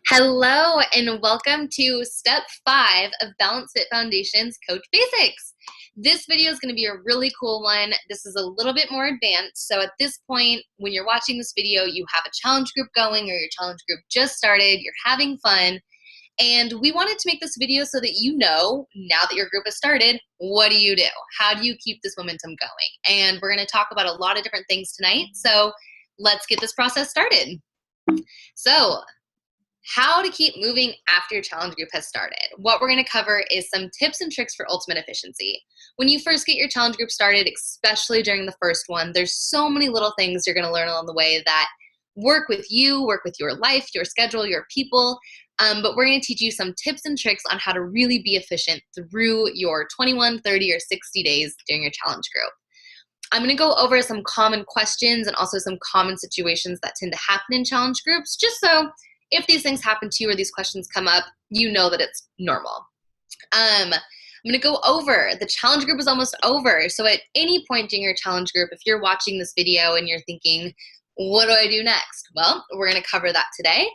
Hello and welcome to step 5 of Balance Fit Foundation's Coach Basics. This video is going to be a really cool one. This is a little bit more advanced. So at this point, when you're watching this video, you have a challenge group going or your challenge group just started, you're having fun. And we wanted to make this video so that you know, now that your group has started, what do you do? How do you keep this momentum going? And we're going to talk about a lot of different things tonight. So let's get this process started. So how to keep moving after your challenge group has started. What we're going to cover is some tips and tricks for ultimate efficiency. When you first get your challenge group started, especially during the first one, there's so many little things you're going to learn along the way that work with you, work with your life, your schedule, your people. But we're going to teach you some tips and tricks on how to really be efficient through your 21, 30, or 60 days during your challenge group. I'm going to go over some common questions and also some common situations that tend to happen in challenge groups, just so if these things happen to you or these questions come up, you know that it's normal. I'm going to go over, the challenge group is almost over. So at any point during your challenge group, if you're watching this video and you're thinking, what do I do next? Well, we're going to cover that today.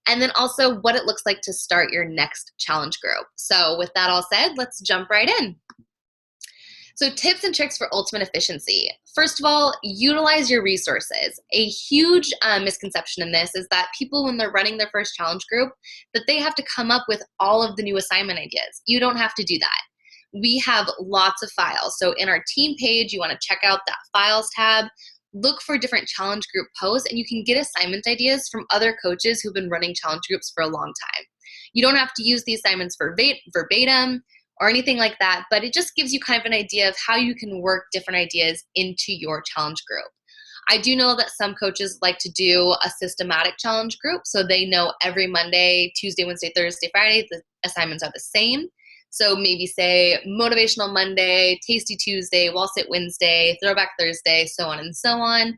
And then also what it looks like to start your next challenge group. So with that all said, let's jump right in. So tips and tricks for ultimate efficiency. First of all, utilize your resources. A huge misconception in this is that people, when they're running their first challenge group, that they have to come up with all of the new assignment ideas. You don't have to do that. We have lots of files. So in our team page, you want to check out that files tab, look for different challenge group posts, and you can get assignment ideas from other coaches who've been running challenge groups for a long time. You don't have to use the assignments verbatim or anything like that, but it just gives you kind of an idea of how you can work different ideas into your challenge group. I do know that some coaches like to do a systematic challenge group, so they know every Monday, Tuesday, Wednesday, Thursday, Friday, the assignments are the same. So maybe say Motivational Monday, Tasty Tuesday, Wall Sit Wednesday, Throwback Thursday, so on and so on.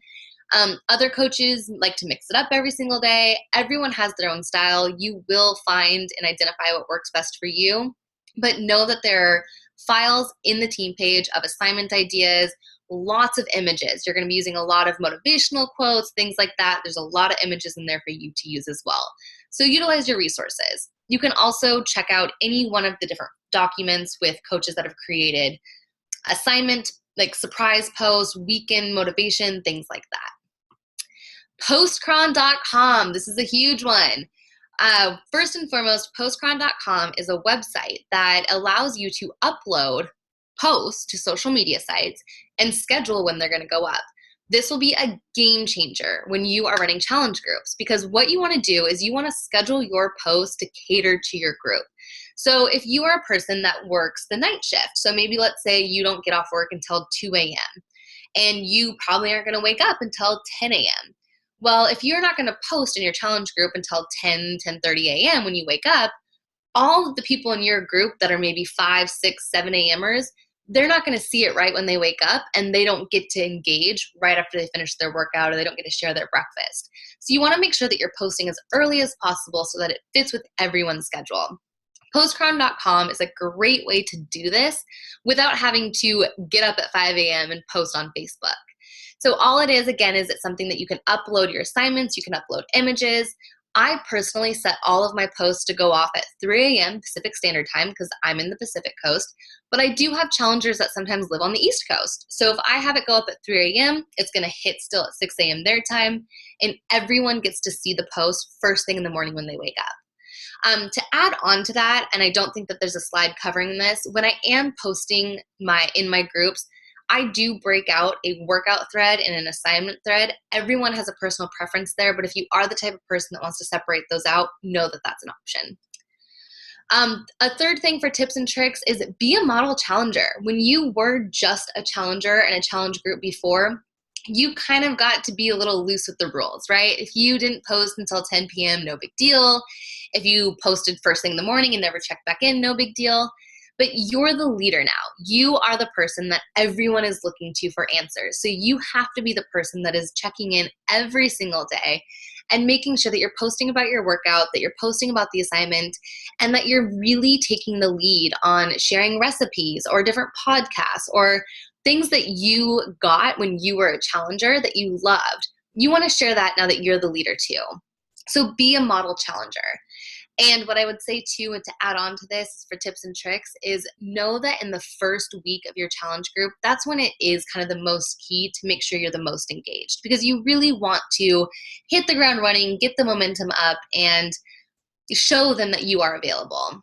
Other coaches like to mix it up every single day. Everyone has their own style. You will find and identify what works best for you. But know that there are files in the team page of assignment ideas, lots of images. You're going to be using a lot of motivational quotes, things like that. There's a lot of images in there for you to use as well. So utilize your resources. You can also check out any one of the different documents with coaches that have created assignment, like surprise posts, weekend motivation, things like that. Postcron.com. This is a huge one. First and foremost, postcron.com is a website that allows you to upload posts to social media sites and schedule when they're going to go up. This will be a game changer when you are running challenge groups, because what you want to do is you want to schedule your posts to cater to your group. So if you are a person that works the night shift, so maybe let's say you don't get off work until 2 a.m. and you probably aren't going to wake up until 10 a.m. Well, if you're not going to post in your challenge group until 10:30 a.m. when you wake up, all of the people in your group that are maybe 5, 6, 7 a.m.ers, they're not going to see it right when they wake up, and they don't get to engage right after they finish their workout, or they don't get to share their breakfast. So you want to make sure that you're posting as early as possible so that it fits with everyone's schedule. Postcron.com is a great way to do this without having to get up at 5 a.m. and post on Facebook. So all it is, again, is it's something that you can upload your assignments, you can upload images. I personally set all of my posts to go off at 3 a.m. Pacific Standard Time because I'm in the Pacific Coast, but I do have challengers that sometimes live on the East Coast. So if I have it go up at 3 a.m., it's going to hit still at 6 a.m. their time, and everyone gets to see the post first thing in the morning when they wake up. To add on to that, and I don't think that there's a slide covering this, when I am posting in my groups, I do break out a workout thread and an assignment thread. Everyone has a personal preference there, but if you are the type of person that wants to separate those out, know that that's an option. A third thing for tips and tricks is be a model challenger. When you were just a challenger in a challenge group before, you kind of got to be a little loose with the rules, right? If you didn't post until 10 p.m., no big deal. If you posted first thing in the morning and never checked back in, no big deal. But you're the leader now. You are the person that everyone is looking to for answers. So you have to be the person that is checking in every single day and making sure that you're posting about your workout, that you're posting about the assignment, and that you're really taking the lead on sharing recipes or different podcasts or things that you got when you were a challenger that you loved. You want to share that now that you're the leader too. So be a model challenger. And what I would say too, and to add on to this for tips and tricks, is know that in the first week of your challenge group, that's when it is kind of the most key to make sure you're the most engaged, because you really want to hit the ground running, get the momentum up, and show them that you are available.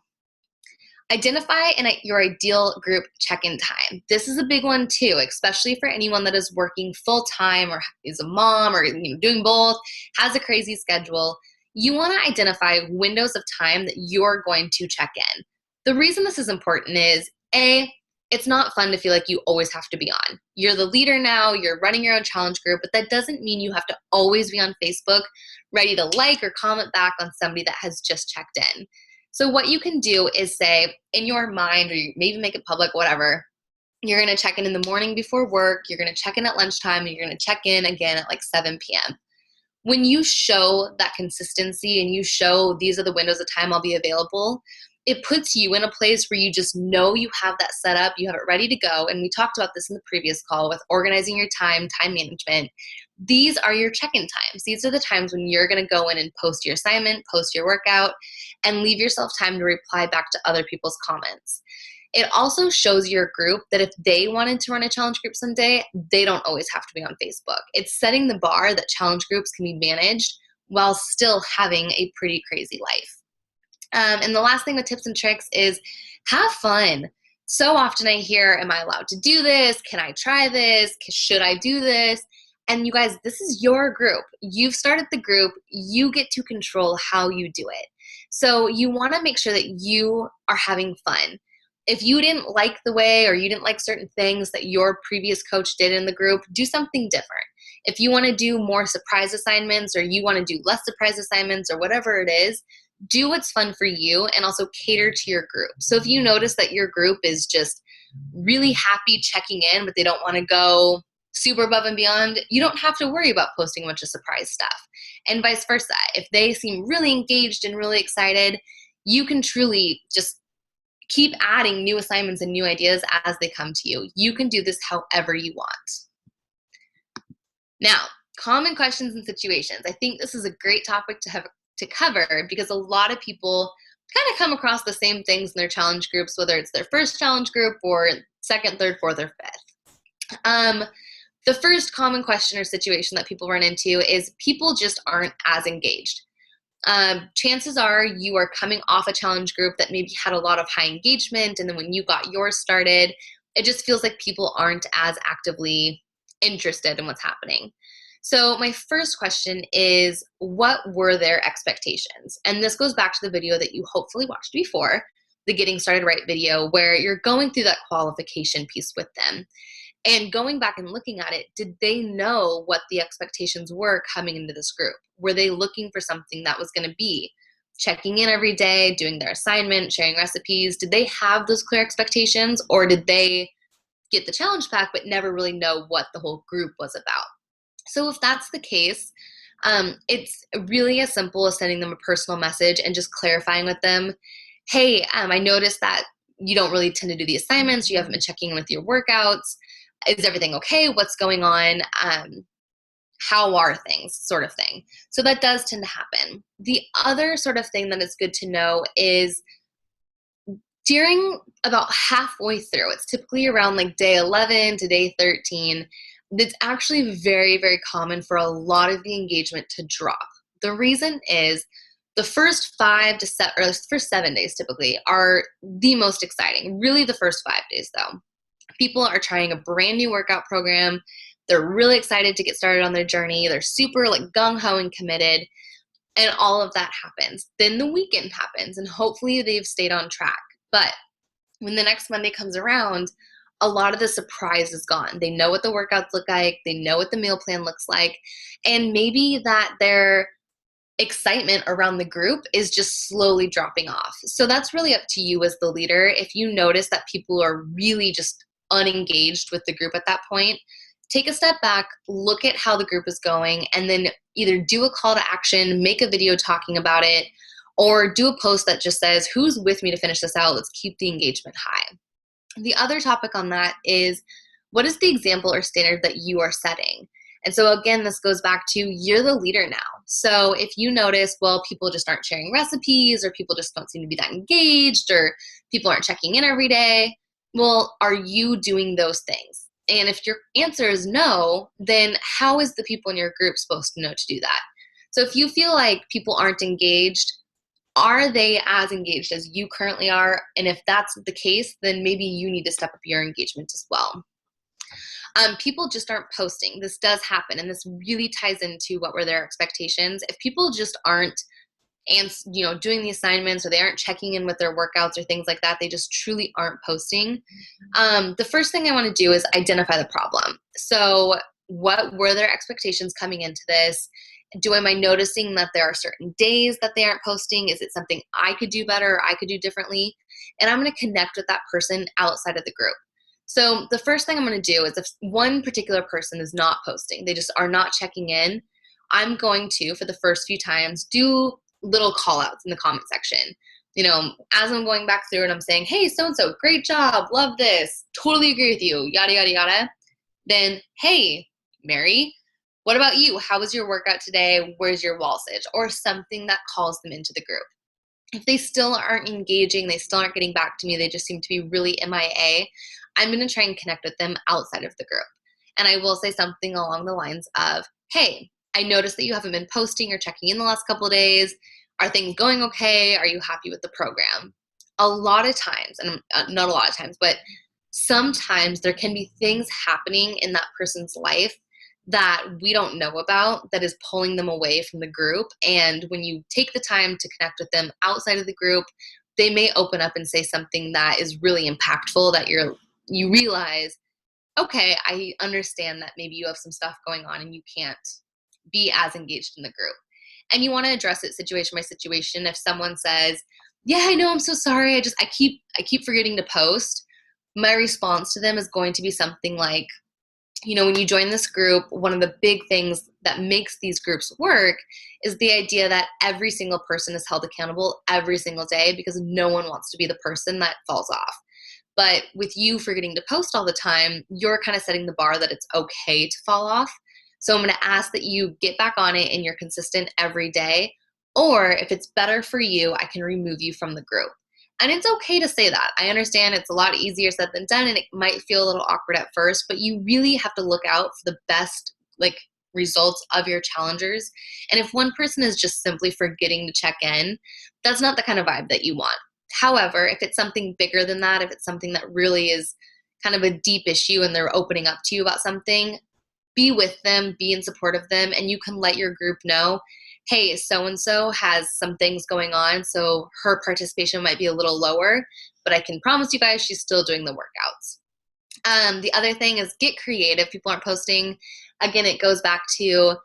Identify your ideal group check-in time. This is a big one too, especially for anyone that is working full-time or is a mom or doing both, has a crazy schedule. You want to identify windows of time that you're going to check in. The reason this is important is, A, it's not fun to feel like you always have to be on. You're the leader now, you're running your own challenge group, but that doesn't mean you have to always be on Facebook ready to like or comment back on somebody that has just checked in. So what you can do is say in your mind, or you maybe make it public, whatever, you're going to check in the morning before work, you're going to check in at lunchtime, and you're going to check in again at like 7 p.m. When you show that consistency and you show these are the windows of time I'll be available, it puts you in a place where you just know you have that set up, you have it ready to go. And we talked about this in the previous call with organizing your time management. These are your check-in times. These are the times when you're going to go in and post your assignment, post your workout, and leave yourself time to reply back to other people's comments. It also shows your group that if they wanted to run a challenge group someday, they don't always have to be on Facebook. It's setting the bar that challenge groups can be managed while still having a pretty crazy life. And the last thing with tips and tricks is have fun. So often I hear, am I allowed to do this? Can I try this? Should I do this? And you guys, this is your group. You've started the group. You get to control how you do it. So you want to make sure that you are having fun. If you didn't like the way or you didn't like certain things that your previous coach did in the group, do something different. If you want to do more surprise assignments or you want to do less surprise assignments or whatever it is, do what's fun for you and also cater to your group. So if you notice that your group is just really happy checking in, but they don't want to go super above and beyond, you don't have to worry about posting a bunch of surprise stuff. And vice versa. If they seem really engaged and really excited, you can truly just keep adding new assignments and new ideas as they come to you. You can do this however you want. Now, common questions and situations. I think this is a great topic to cover because a lot of people kind of come across the same things in their challenge groups, whether it's their first challenge group or second, third, fourth, or fifth. The first common question or situation that people run into is people just aren't as engaged. Chances are you are coming off a challenge group that maybe had a lot of high engagement, and then when you got yours started, it just feels like people aren't as actively interested in what's happening. So my first question is, what were their expectations? And this goes back to the video that you hopefully watched before, the Getting Started Right video, where you're going through that qualification piece with them. And going back and looking at it, did they know what the expectations were coming into this group? Were they looking for something that was going to be checking in every day, doing their assignment, sharing recipes? Did they have those clear expectations, or did they get the challenge pack but never really know what the whole group was about? So if that's the case, it's really as simple as sending them a personal message and just clarifying with them, hey, I noticed that you don't really tend to do the assignments, you haven't been checking in with your workouts. Is everything okay? What's going on? How are things, sort of thing. So that does tend to happen. The other sort of thing that is good to know is during about halfway through, it's typically around like day 11 to day 13, it's actually very, very common for a lot of the engagement to drop. The reason is the first 5 to 7, or the first 7 days typically are the most exciting. Really the first 5 days though. People are trying a brand new workout program. They're really excited to get started on their journey. They're super like gung-ho and committed, and all of that happens. Then the weekend happens, and hopefully they've stayed on track. But when the next Monday comes around, a lot of the surprise is gone. They know what the workouts look like. They know what the meal plan looks like. And maybe that their excitement around the group is just slowly dropping off. So that's really up to you as the leader. If you notice that people are really just unengaged with the group at that point, take a step back, look at how the group is going, and then either do a call to action, make a video talking about it, or do a post that just says, who's with me to finish this out? Let's keep the engagement high. The other topic on that is, what is the example or standard that you are setting? And so again, this goes back to you're the leader now. So if you notice, well, people just aren't sharing recipes, or people just don't seem to be that engaged, or people aren't checking in every day, well, are you doing those things? And if your answer is no, then how is the people in your group supposed to know to do that? So if you feel like people aren't engaged, are they as engaged as you currently are? And if that's the case, then maybe you need to step up your engagement as well. People just aren't posting. This does happen, and this really ties into what were their expectations. If people just aren't doing the assignments, or they aren't checking in with their workouts or things like that, they just truly aren't posting. The first thing I want to do is identify the problem. So what were their expectations coming into this? Am I noticing that there are certain days that they aren't posting? Is it something I could do better, or I could do differently? And I'm going to connect with that person outside of the group. So the first thing I'm going to do is, if one particular person is not posting, they just are not checking in, I'm going to, for the first few times, do little call outs in the comment section. As I'm going back through and I'm saying, hey, so-and-so, great job, love this, totally agree with you, yada, yada, yada. Then, hey, Mary, what about you? How was your workout today? Where's your wall sit? Or something that calls them into the group. If they still aren't engaging, they still aren't getting back to me, they just seem to be really MIA, I'm going to try and connect with them outside of the group. And I will say something along the lines of, hey, I noticed that you haven't been posting or checking in the last couple of days. Are things going okay? Are you happy with the program? A lot of times, and not a lot of times, but sometimes there can be things happening in that person's life that we don't know about that is pulling them away from the group. And when you take the time to connect with them outside of the group, they may open up and say something that is really impactful, that you realize, okay, I understand that maybe you have some stuff going on and you can't be as engaged in the group. And you want to address it situation by situation. If someone says, yeah, I know, I'm so sorry, I keep forgetting to post, my response to them is going to be something like, when you join this group, one of the big things that makes these groups work is the idea that every single person is held accountable every single day, because no one wants to be the person that falls off. But with you forgetting to post all the time, you're kind of setting the bar that it's okay to fall off. So I'm going to ask that you get back on it and you're consistent every day. Or if it's better for you, I can remove you from the group. And it's okay to say that. I understand it's a lot easier said than done, and it might feel a little awkward at first, but you really have to look out for the best results of your challengers. And if one person is just simply forgetting to check in, that's not the kind of vibe that you want. However, if it's something bigger than that, if it's something that really is kind of a deep issue and they're opening up to you about something, be with them, be in support of them, and you can let your group know, hey, so-and-so has some things going on, so her participation might be a little lower, but I can promise you guys she's still doing the workouts. The other thing is get creative. People aren't posting. Again, it goes back to,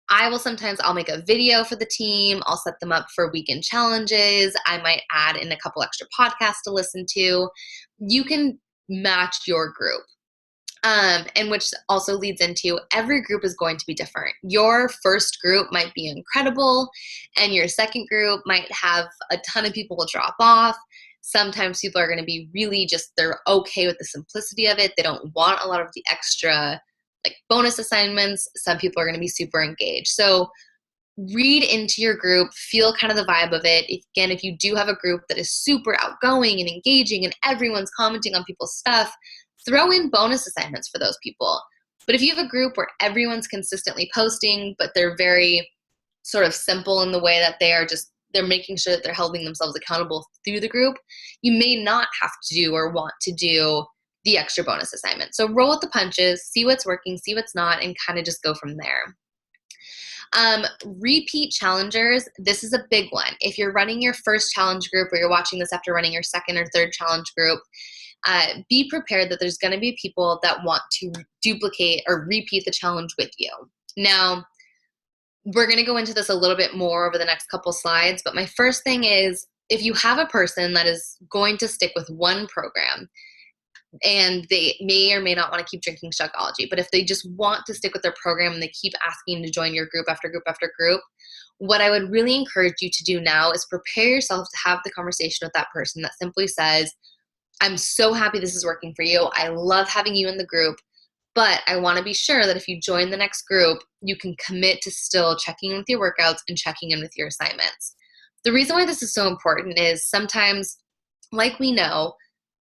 I'll make a video for the team. I'll set them up for weekend challenges. I might add in a couple extra podcasts to listen to. You can match your group. And which also leads into, every group is going to be different. Your first group might be incredible, and your second group might have a ton of people will drop off. Sometimes people are going to be really they're okay with the simplicity of it. They don't want a lot of the extra bonus assignments. Some people are going to be super engaged. So read into your group, feel kind of the vibe of it. If you do have a group that is super outgoing and engaging and everyone's commenting on people's stuff, throw in bonus assignments for those people. But if you have a group where everyone's consistently posting, but they're very sort of simple in the way that they're making sure that they're holding themselves accountable through the group, you may not have to do or want to do the extra bonus assignment. So roll with the punches, see what's working, see what's not, and kind of just go from there. Repeat challengers, this is a big one. If you're running your first challenge group, or you're watching this after running your second or third challenge group, be prepared that there's going to be people that want to duplicate or repeat the challenge with you. Now, we're going to go into this a little bit more over the next couple slides, but my first thing is, if you have a person that is going to stick with one program, and they may or may not want to keep drinking Shakeology, but if they just want to stick with their program and they keep asking to join your group after group after group, what I would really encourage you to do now is prepare yourself to have the conversation with that person that simply says, I'm so happy this is working for you. I love having you in the group, But I want to be sure that if you join the next group, you can commit to still checking in with your workouts and checking in with your assignments. The reason why this is so important is sometimes, like we know,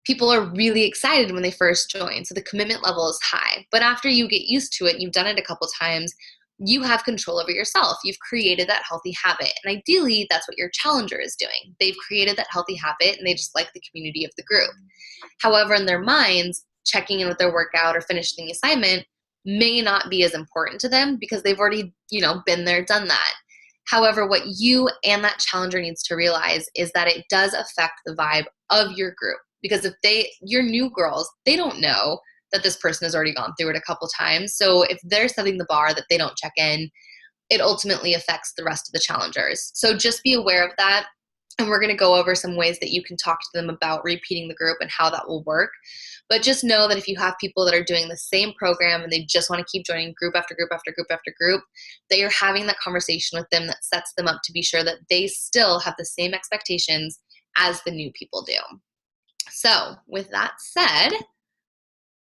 people are really excited when they first join, so the commitment level is high. But after you get used to it, you've done it a couple times, you have control over yourself. You've created that healthy habit. And ideally, that's what your challenger is doing. They've created that healthy habit and they just like the community of the group. However, in their minds, checking in with their workout or finishing the assignment may not be as important to them because they've already, been there, done that. However, what you and that challenger needs to realize is that it does affect the vibe of your group. Because if your new girls, they don't know that this person has already gone through it a couple times. So if they're setting the bar that they don't check in, it ultimately affects the rest of the challengers. So just be aware of that. And we're going to go over some ways that you can talk to them about repeating the group and how that will work. But just know that if you have people that are doing the same program and they just want to keep joining group after group after group after group, that you're having that conversation with them that sets them up to be sure that they still have the same expectations as the new people do. So with that said,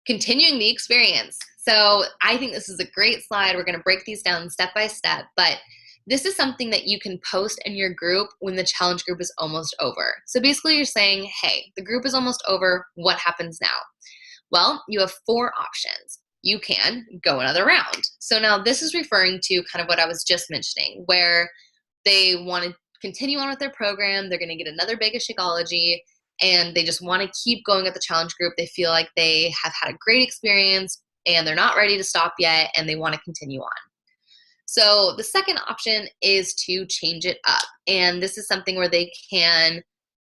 continuing the experience. So I think this is a great slide. We're going to break these down step by step, but this is something that you can post in your group when the challenge group is almost over. So basically you're saying, hey, the group is almost over. What happens now? Well, you have 4 options. You can go another round. So now this is referring to kind of what I was just mentioning, where they want to continue on with their program. They're going to get another bag of Shakeology, and they just want to keep going at the challenge group. They feel like they have had a great experience, and they're not ready to stop yet, and they want to continue on. So the second option is to change it up. And this is something where they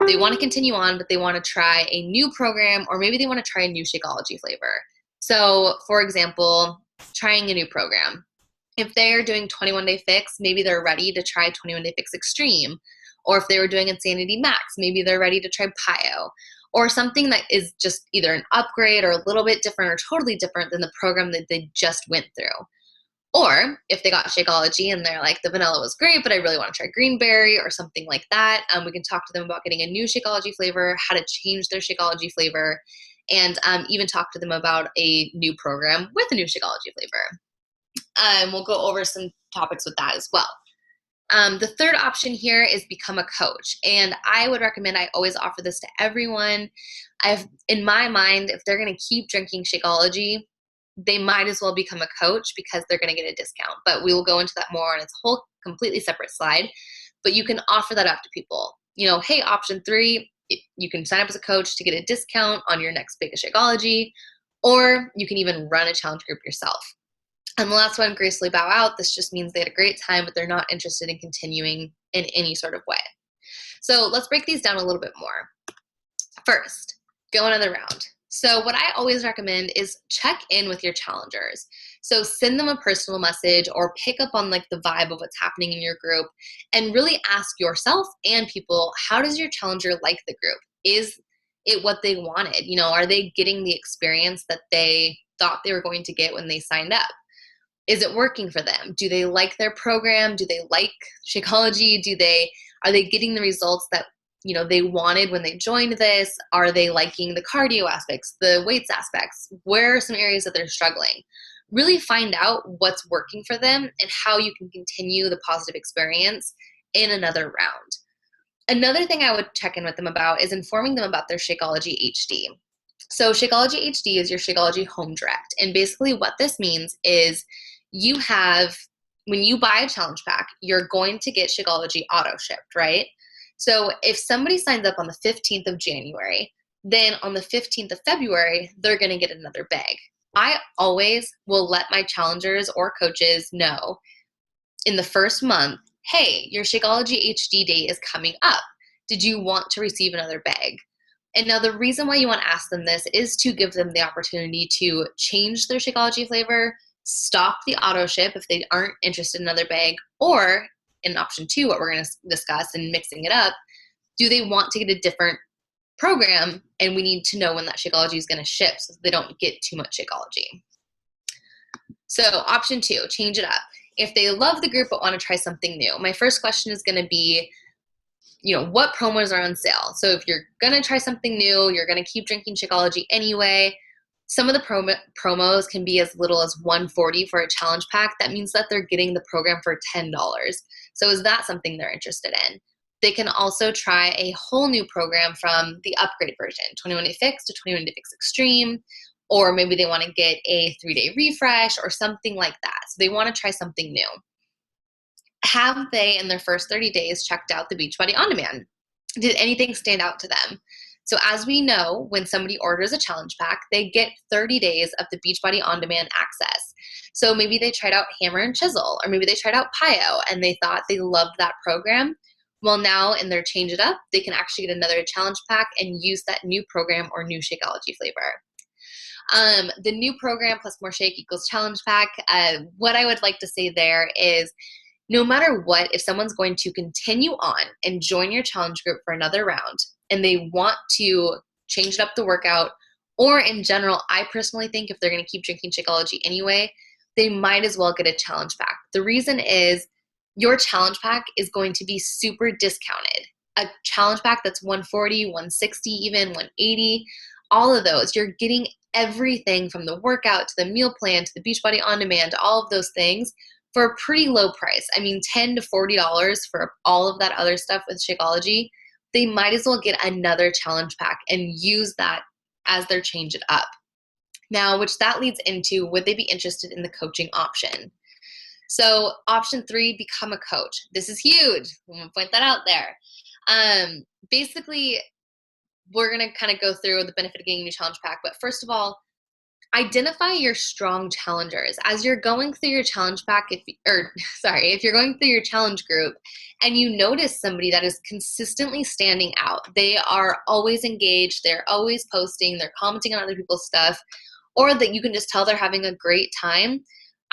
want to continue on, but they want to try a new program, or maybe they want to try a new Shakeology flavor. So for example, trying a new program. If they're doing 21-Day Fix, maybe they're ready to try 21-Day Fix Extreme. Or if they were doing Insanity Max, maybe they're ready to try PiYo. Or something that is just either an upgrade or a little bit different or totally different than the program that they just went through. Or if they got Shakeology and they're like, the vanilla was great, but I really want to try green berry or something like that, we can talk to them about getting a new Shakeology flavor, how to change their Shakeology flavor, and even talk to them about a new program with a new Shakeology flavor. We'll go over some topics with that as well. The third option here is become a coach. And I would recommend, I always offer this to everyone. In my mind, if they're going to keep drinking Shakeology, they might as well become a coach because they're going to get a discount. But we will go into that more on its whole completely separate slide. But you can offer that up to people. Hey, option 3, you can sign up as a coach to get a discount on your next big Shakeology, or you can even run a challenge group yourself. And the last one, gracefully bow out. This just means they had a great time, but they're not interested in continuing in any sort of way. So let's break these down a little bit more. First, go another round. So what I always recommend is check in with your challengers. So send them a personal message or pick up on the vibe of what's happening in your group and really ask yourself and people, how does your challenger like the group? Is it what they wanted? Are they getting the experience that they thought they were going to get when they signed up? Is it working for them? Do they like their program? Do they like Shakeology? Are they getting the results that they wanted when they joined this? Are they liking the cardio aspects, the weights aspects? Where are some areas that they're struggling? Really find out what's working for them and how you can continue the positive experience in another round. Another thing I would check in with them about is informing them about their Shakeology HD. So Shakeology HD is your Shakeology Home Direct. And basically what this means is when you buy a challenge pack, you're going to get Shakeology auto shipped, right? So if somebody signs up on the 15th of January, then on the 15th of February, they're going to get another bag. I always will let my challengers or coaches know in the first month, hey, your Shakeology HD date is coming up. Did you want to receive another bag? And now the reason why you want to ask them this is to give them the opportunity to change their Shakeology flavor, stop the auto ship if they aren't interested in another bag, or in option 2, what we're going to discuss and mixing it up, do they want to get a different program, and we need to know when that Shakeology is going to ship so they don't get too much Shakeology. So option 2, change it up. If they love the group but want to try something new, my first question is going to be, what promos are on sale? So if you're going to try something new, you're going to keep drinking Shakeology anyway, Some of the promos can be as little as $140 for a challenge pack. That means that they're getting the program for $10. So is that something they're interested in? They can also try a whole new program from the upgrade version, 21 Day Fix to 21 Day Fix Extreme, or maybe they want to get a 3-day refresh or something like that. So they want to try something new. Have they, in their first 30 days, checked out the Beachbody On Demand? Did anything stand out to them? So as we know, when somebody orders a challenge pack, they get 30 days of the Beachbody On Demand access. So maybe they tried out Hammer and Chisel, or maybe they tried out PiYo and they thought they loved that program. Well, now in their Change It Up, they can actually get another challenge pack and use that new program or new Shakeology flavor. The new program plus more shake equals challenge pack. What I would like to say there is, no matter what, if someone's going to continue on and join your challenge group for another round and they want to change it up the workout, or in general, I personally think if they're going to keep drinking Shakeology anyway, they might as well get a challenge pack. The reason is your challenge pack is going to be super discounted. A challenge pack that's $140, $160, even $180, all of those, you're getting everything from the workout to the meal plan to the Beachbody On Demand, all of those things for a pretty low price. I mean, $10 to $40 for all of that other stuff with Shakeology. They might as well get another challenge pack and use that as their Change It Up. Now, which that leads into, would they be interested in the coaching option? So option 3, become a coach. This is huge. I'm gonna point that out there. Basically, we're gonna kind of go through the benefit of getting a new challenge pack, but first of all, identify your strong challengers. As you're going through your challenge pack, if you're going through your challenge group and you notice somebody that is consistently standing out, they are always engaged, they're always posting, they're commenting on other people's stuff, or that you can just tell they're having a great time,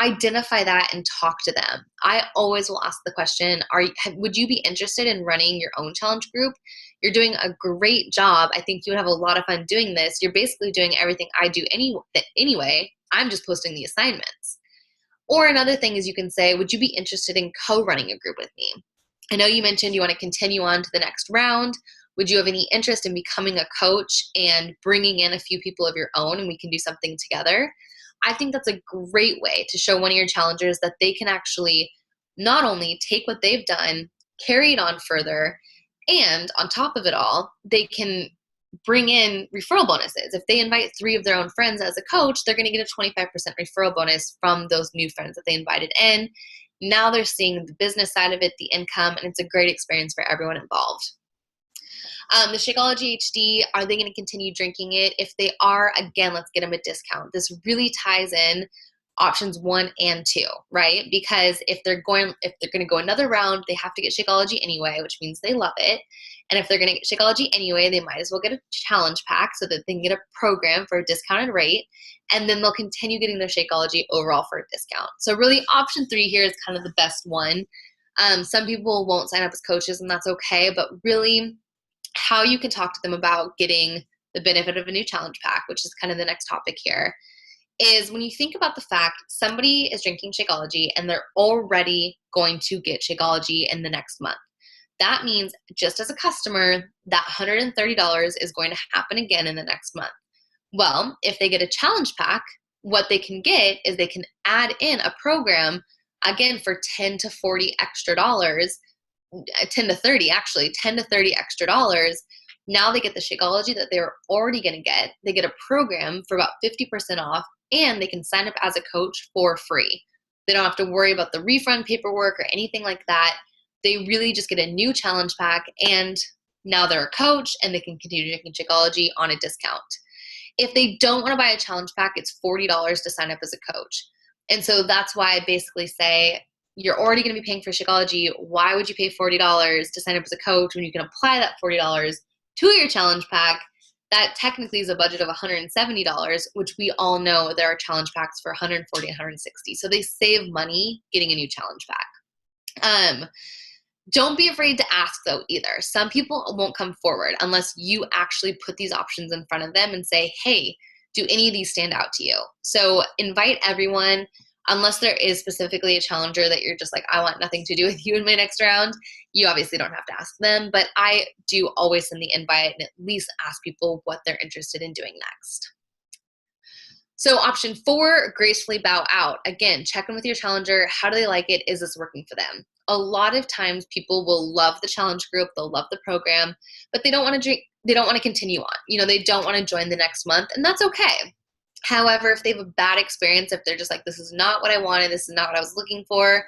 identify that and talk to them. I always will ask the question, would you be interested in running your own challenge group? You're doing a great job. I think you would have a lot of fun doing this. You're basically doing everything I do anyway. I'm just posting the assignments. Or another thing is you can say, would you be interested in co-running a group with me? I know you mentioned you want to continue on to the next round. Would you have any interest in becoming a coach and bringing in a few people of your own and we can do something together? I think that's a great way to show one of your challengers that they can actually not only take what they've done, carry it on further, and on top of it all, they can bring in referral bonuses. If they invite 3 of their own friends as a coach, they're going to get a 25% referral bonus from those new friends that they invited in. Now they're seeing the business side of it, the income, and it's a great experience for everyone involved. The Shakeology HD, are they going to continue drinking it? If they are, again, let's get them a discount. This really ties in options 1 and 2, right? Because if they're going to go another round, they have to get Shakeology anyway, which means they love it. And if they're going to get Shakeology anyway, they might as well get a challenge pack so that they can get a program for a discounted rate. And then they'll continue getting their Shakeology overall for a discount. So really option 3 here is kind of the best one. Some people won't sign up as coaches, and that's okay, but really how you can talk to them about getting the benefit of a new challenge pack, which is kind of the next topic here, is when you think about the fact somebody is drinking Shakeology and they're already going to get Shakeology in the next month. That means just as a customer, that $130 is going to happen again in the next month. Well, if they get a challenge pack, what they can get is they can add in a program, again, for $10 to $40 extra dollars, 10 to 30 actually, 10 to 30 extra dollars. Now they get the Shakeology that they're already going to get. They get a program for about 50% off, and they can sign up as a coach for free. They don't have to worry about the refund paperwork or anything like that. They really just get a new challenge pack, and now they're a coach and they can continue drinking Shakeology on a discount. If they don't want to buy a challenge pack, it's $40 to sign up as a coach. And so that's why I basically say, you're already going to be paying for Shakeology. Why would you pay $40 to sign up as a coach when you can apply that $40 to your challenge pack? That technically is a budget of $170, which we all know there are challenge packs for $140, $160. So they save money getting a new challenge pack. Don't be afraid to ask though either. Some people won't come forward unless you actually put these options in front of them and say, hey, do any of these stand out to you? So invite everyone. Unless there is specifically a challenger that you're just like, I want nothing to do with you in my next round, you obviously don't have to ask them. But I do always send the invite and at least ask people what they're interested in doing next. So option 4, gracefully bow out. Again, check in with your challenger. How do they like it? Is this working for them? A lot of times people will love the challenge group, they'll love the program, but they don't want to continue on. They don't want to join the next month, and that's okay. However, if they have a bad experience, if they're just like, this is not what I wanted, this is not what I was looking for,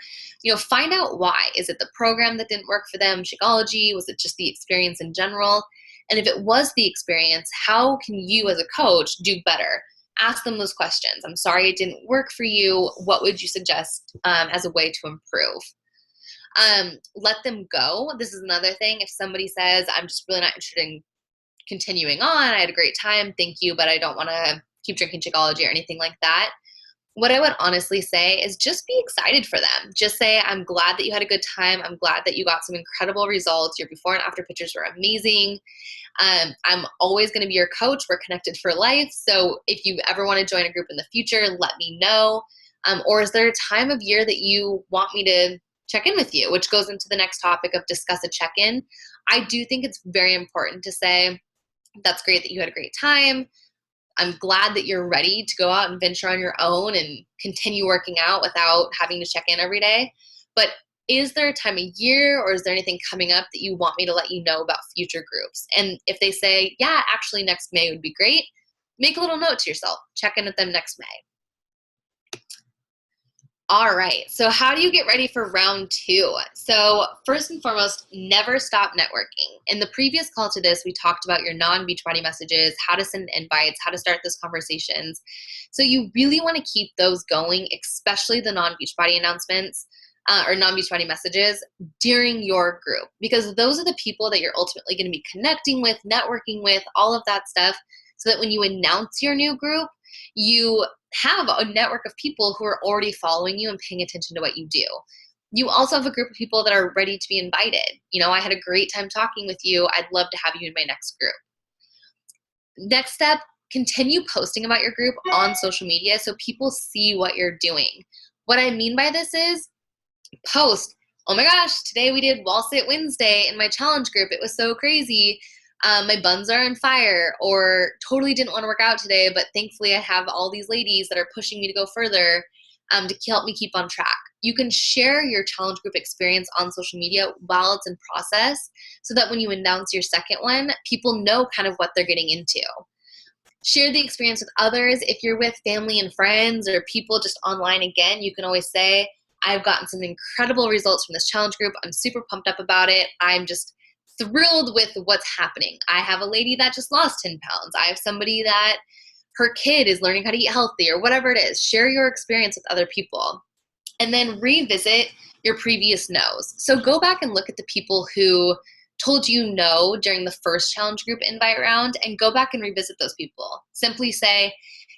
find out why. Is it the program that didn't work for them, Shakeology? Was it just the experience in general? And if it was the experience, how can you as a coach do better? Ask them those questions. I'm sorry it didn't work for you. What would you suggest as a way to improve? Let them go. This is another thing. If somebody says, I'm just really not interested in continuing on, I had a great time, thank you, but I don't want to keep drinking Shakeology or anything like that, what I would honestly say is just be excited for them. Just say, I'm glad that you had a good time. I'm glad that you got some incredible results. Your before and after pictures were amazing. I'm always going to be your coach. We're connected for life. So if you ever want to join a group in the future, let me know. Or is there a time of year that you want me to check in with you, which goes into the next topic of discuss a check-in. I do think it's very important to say, that's great that you had a great time. I'm glad that you're ready to go out and venture on your own and continue working out without having to check in every day. But is there a time of year or is there anything coming up that you want me to let you know about future groups? And if they say, yeah, actually next May would be great, make a little note to yourself. Check in with them next May. All right, so how do you get ready for round 2? So first and foremost, never stop networking. In the previous call to this, we talked about your non-Beachbody messages, how to send invites, how to start those conversations. So you really want to keep those going, especially the non-Beachbody announcements or non-Beachbody messages during your group, because those are the people that you're ultimately going to be connecting with, networking with, all of that stuff, so that when you announce your new group, you have a network of people who are already following you and paying attention to what you do. You also have a group of people that are ready to be invited. I had a great time talking with you. I'd love to have you in my next group. Next step, continue posting about your group on social media so people see what you're doing. What I mean by this is post, oh my gosh, today we did Wall Sit Wednesday in my challenge group. It was so crazy. My buns are on fire, or totally didn't want to work out today, but thankfully I have all these ladies that are pushing me to go further to help me keep on track. You can share your challenge group experience on social media while it's in process so that when you announce your second one, people know kind of what they're getting into. Share the experience with others. If you're with family and friends or people just online, again, you can always say, I've gotten some incredible results from this challenge group. I'm super pumped up about it. I'm just thrilled with what's happening. I have a lady that just lost 10 pounds. I have somebody that her kid is learning how to eat healthy, or whatever it is. Share your experience with other people. And then revisit your previous no's. So go back and look at the people who told you no during the first challenge group invite round and go back and revisit those people. Simply say,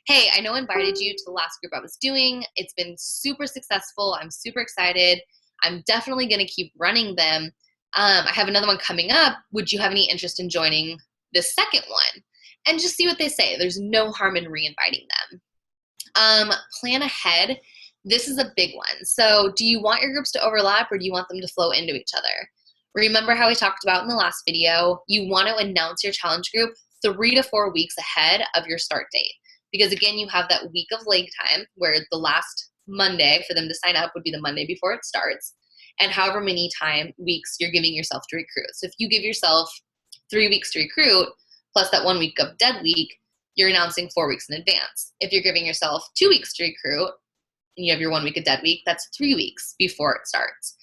hey, I know I invited you to the last group I was doing. It's been super successful. I'm super excited. I'm definitely going to keep running them. I have another one coming up. Would you have any interest in joining this second one? And just see what they say. There's no harm in re-inviting them. Plan ahead. This is a big one. So do you want your groups to overlap or do you want them to flow into each other? Remember how we talked about in the last video, you want to announce your challenge group 3 to 4 weeks ahead of your start date. Because again, you have that week of leg time where the last Monday for them to sign up would be the Monday before it starts. And however many weeks you're giving yourself to recruit. So if you give yourself 3 weeks to recruit, plus that 1 week of dead week, you're announcing 4 weeks in advance. If you're giving yourself 2 weeks to recruit, and you have your 1 week of dead week, that's 3 weeks before it starts.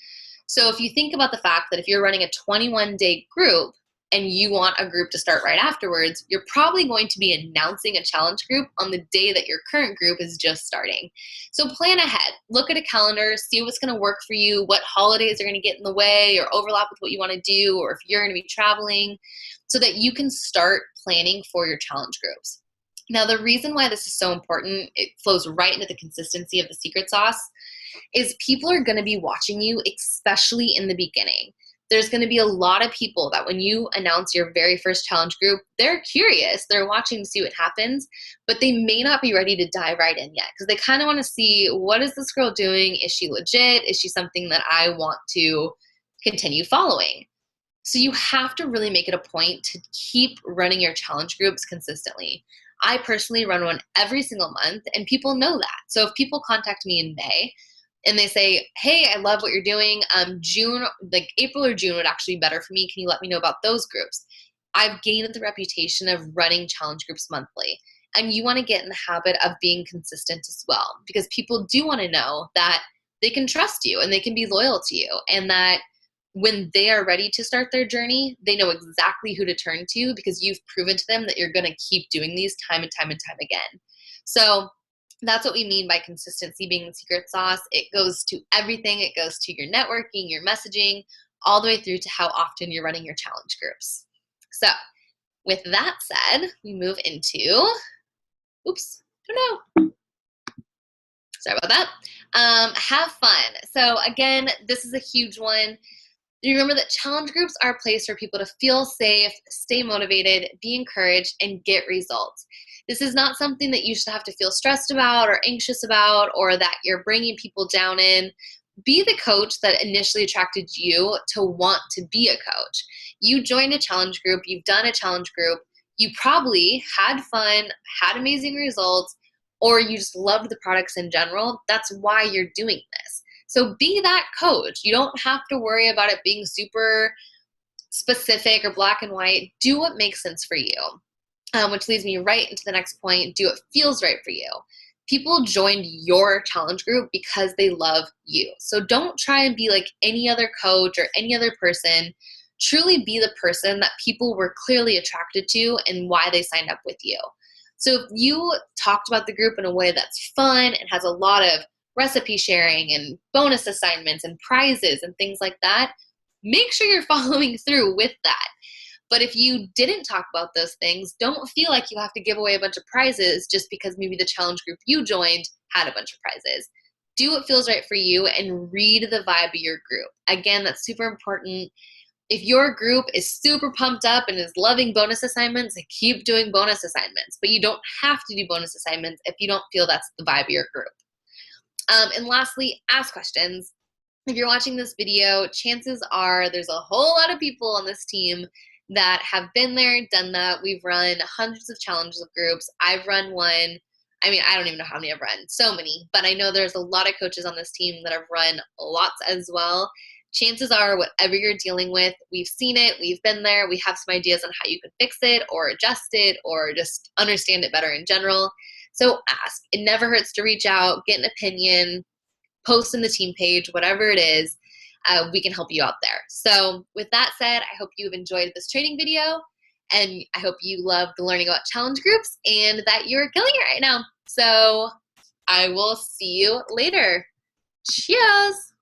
So if you think about the fact that if you're running a 21-day group and you want a group to start right afterwards, you're probably going to be announcing a challenge group on the day that your current group is just starting. So plan ahead. Look at a calendar, see what's going to work for you, what holidays are going to get in the way or overlap with what you want to do, or if you're going to be traveling, so that you can start planning for your challenge groups. Now, the reason why this is so important, it flows right into the consistency of the secret sauce, is people are going to be watching you, especially in the beginning. There's going to be a lot of people that when you announce your very first challenge group, they're curious, they're watching to see what happens, but they may not be ready to dive right in yet because they kind of want to see, what is this girl doing? Is she legit? Is she something that I want to continue following? So you have to really make it a point to keep running your challenge groups consistently. I personally run one every single month, and people know that. So if people contact me in May and they say, hey, I love what you're doing, June, like April or June would actually be better for me. Can you let me know about those groups? I've gained the reputation of running challenge groups monthly. And you want to get in the habit of being consistent as well, because people do want to know that they can trust you and they can be loyal to you, and that when they are ready to start their journey, they know exactly who to turn to because you've proven to them that you're going to keep doing these time and time and time again. So that's what we mean by consistency being the secret sauce. It goes to everything. It goes to your networking, your messaging, all the way through to how often you're running your challenge groups. So with that said, we move into, oops, oh no. Sorry about that. Have fun. So again, this is a huge one. Remember that challenge groups are a place for people to feel safe, stay motivated, be encouraged, and get results. This is not something that you should have to feel stressed about or anxious about, or that you're bringing people down in. Be the coach that initially attracted you to want to be a coach. You joined a challenge group, you've done a challenge group, you probably had fun, had amazing results, or you just loved the products in general. That's why you're doing this. So be that coach. You don't have to worry about it being super specific or black and white. Do what makes sense for you, which leads me right into the next point. Do what feels right for you. People joined your challenge group because they love you. So don't try and be like any other coach or any other person. Truly be the person that people were clearly attracted to and why they signed up with you. So if you talked about the group in a way that's fun and has a lot of recipe sharing and bonus assignments and prizes and things like that, make sure you're following through with that. But if you didn't talk about those things, don't feel like you have to give away a bunch of prizes just because maybe the challenge group you joined had a bunch of prizes. Do what feels right for you and read the vibe of your group. Again, that's super important. If your group is super pumped up and is loving bonus assignments, keep doing bonus assignments. But you don't have to do bonus assignments if you don't feel that's the vibe of your group. And lastly, ask questions. If you're watching this video, chances are there's a whole lot of people on this team that have been there, done that. We've run hundreds of challenges of groups. I've run one. I mean, I don't even know how many I've run. So many. But I know there's a lot of coaches on this team that have run lots as well. Chances are whatever you're dealing with, we've seen it, we've been there, we have some ideas on how you can fix it or adjust it or just understand it better in general. So ask. It never hurts to reach out, get an opinion, post in the team page, whatever it is, we can help you out there. So with that said, I hope you've enjoyed this training video, and I hope you love the learning about challenge groups and that you're killing it right now. So I will see you later. Cheers!